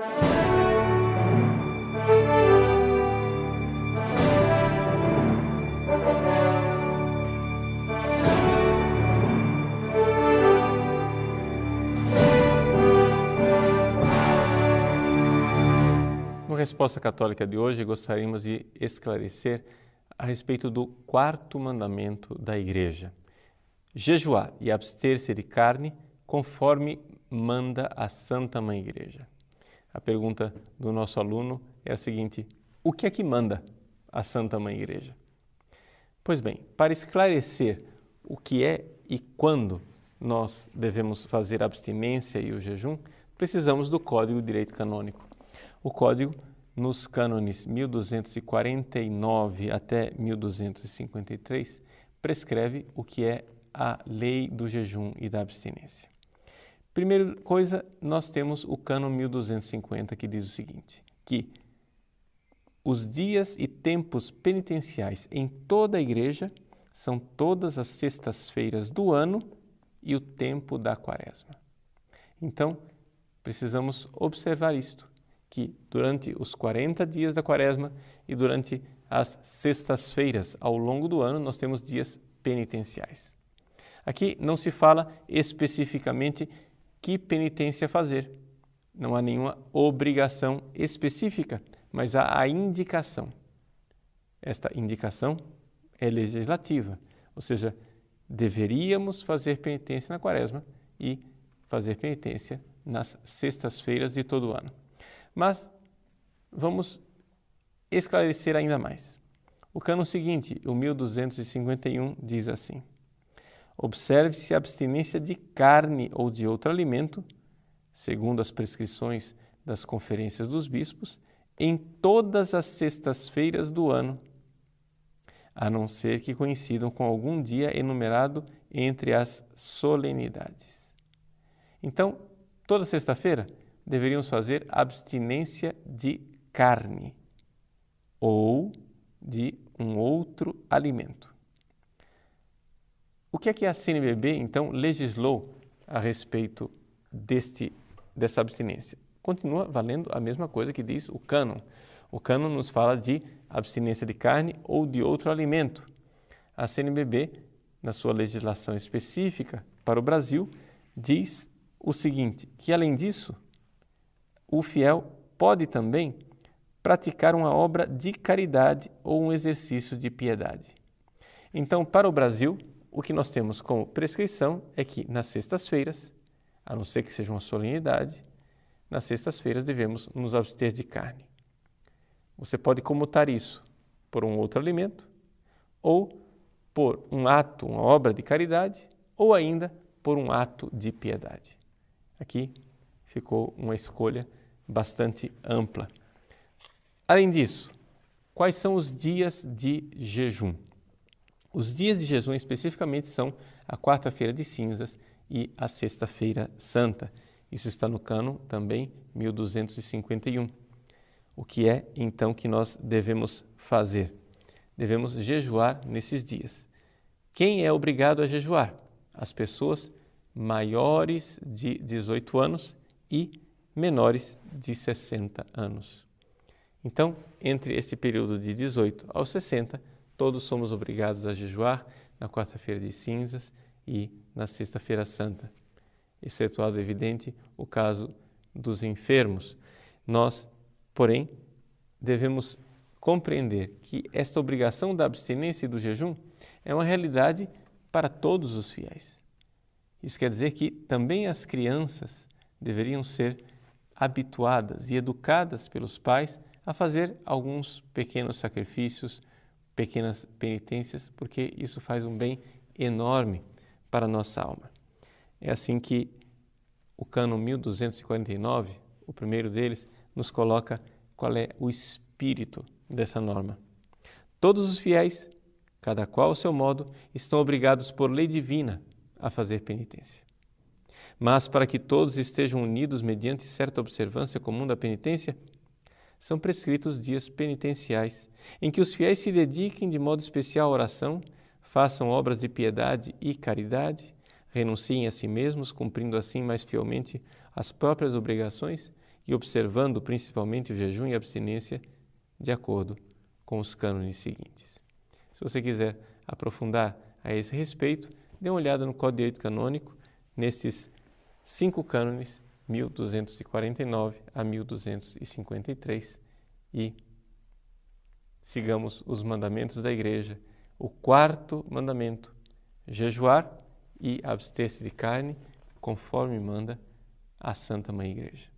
Na Resposta Católica de hoje, gostaríamos de esclarecer a respeito do quarto mandamento da Igreja: jejuar e abster-se de carne, conforme manda a Santa Mãe Igreja. A pergunta do nosso aluno é a seguinte: o que é que manda a Santa Mãe Igreja? Pois bem, para esclarecer o que é e quando nós devemos fazer a abstinência e o jejum, precisamos do Código de Direito Canônico. O Código, nos cânones 1249 até 1253, prescreve o que é a lei do jejum e da abstinência. Primeira coisa, nós temos o cânon 1250, que diz o seguinte, que os dias e tempos penitenciais em toda a Igreja são todas as sextas-feiras do ano e o tempo da Quaresma. Então, precisamos observar isto, que durante os 40 dias da Quaresma e durante as sextas-feiras ao longo do ano, nós temos dias penitenciais. Aqui não se fala especificamente que penitência fazer. Não há nenhuma obrigação específica, mas há a indicação. Esta indicação é legislativa, ou seja, deveríamos fazer penitência na Quaresma e fazer penitência nas sextas-feiras de todo o ano. Mas vamos esclarecer ainda mais. O cânon seguinte, o 1251, diz assim: observe-se a abstinência de carne ou de outro alimento, segundo as prescrições das conferências dos bispos, em todas as sextas-feiras do ano, a não ser que coincidam com algum dia enumerado entre as solenidades. Então, toda sexta-feira deveríamos fazer abstinência de carne ou de um outro alimento. O que é que a CNBB, então, legislou a respeito dessa abstinência? Continua valendo a mesma coisa que diz o cânon. O cânon nos fala de abstinência de carne ou de outro alimento. A CNBB, na sua legislação específica para o Brasil, diz o seguinte, que além disso, o fiel pode também praticar uma obra de caridade ou um exercício de piedade. Então, para o Brasil, o que nós temos como prescrição é que nas sextas-feiras, a não ser que seja uma solenidade, nas sextas-feiras devemos nos abster de carne. Você pode comutar isso por um outro alimento, ou por um ato, uma obra de caridade, ou ainda por um ato de piedade. Aqui ficou uma escolha bastante ampla. Além disso, quais são os dias de jejum? Os dias de jejum especificamente são a quarta-feira de cinzas e a sexta-feira santa. Isso está no cânon também 1251. O que é então que nós devemos fazer? Devemos jejuar nesses dias. Quem é obrigado a jejuar? As pessoas maiores de 18 anos e menores de 60 anos. Então, entre esse período de 18 aos 60, todos somos obrigados a jejuar na quarta-feira de cinzas e na sexta-feira santa, excetuado, evidente, o caso dos enfermos. Nós, porém, devemos compreender que esta obrigação da abstinência e do jejum é uma realidade para todos os fiéis. Isso quer dizer que também as crianças deveriam ser habituadas e educadas pelos pais a fazer alguns pequenos sacrifícios, pequenas penitências, porque isso faz um bem enorme para a nossa alma. É assim que o cânon 1249, o primeiro deles, nos coloca qual é o espírito dessa norma. Todos os fiéis, cada qual ao seu modo, estão obrigados por lei divina a fazer penitência. Mas para que todos estejam unidos mediante certa observância comum da penitência, são prescritos dias penitenciais, em que os fiéis se dediquem de modo especial à oração, façam obras de piedade e caridade, renunciem a si mesmos, cumprindo assim mais fielmente as próprias obrigações e observando principalmente o jejum e a abstinência de acordo com os cânones seguintes. Se você quiser aprofundar a esse respeito, dê uma olhada no Código de Direito Canônico, nesses 5 cânones, 1249 a 1253, e sigamos os mandamentos da Igreja. O 4º mandamento, jejuar e abster-se de carne, conforme manda a Santa Mãe Igreja.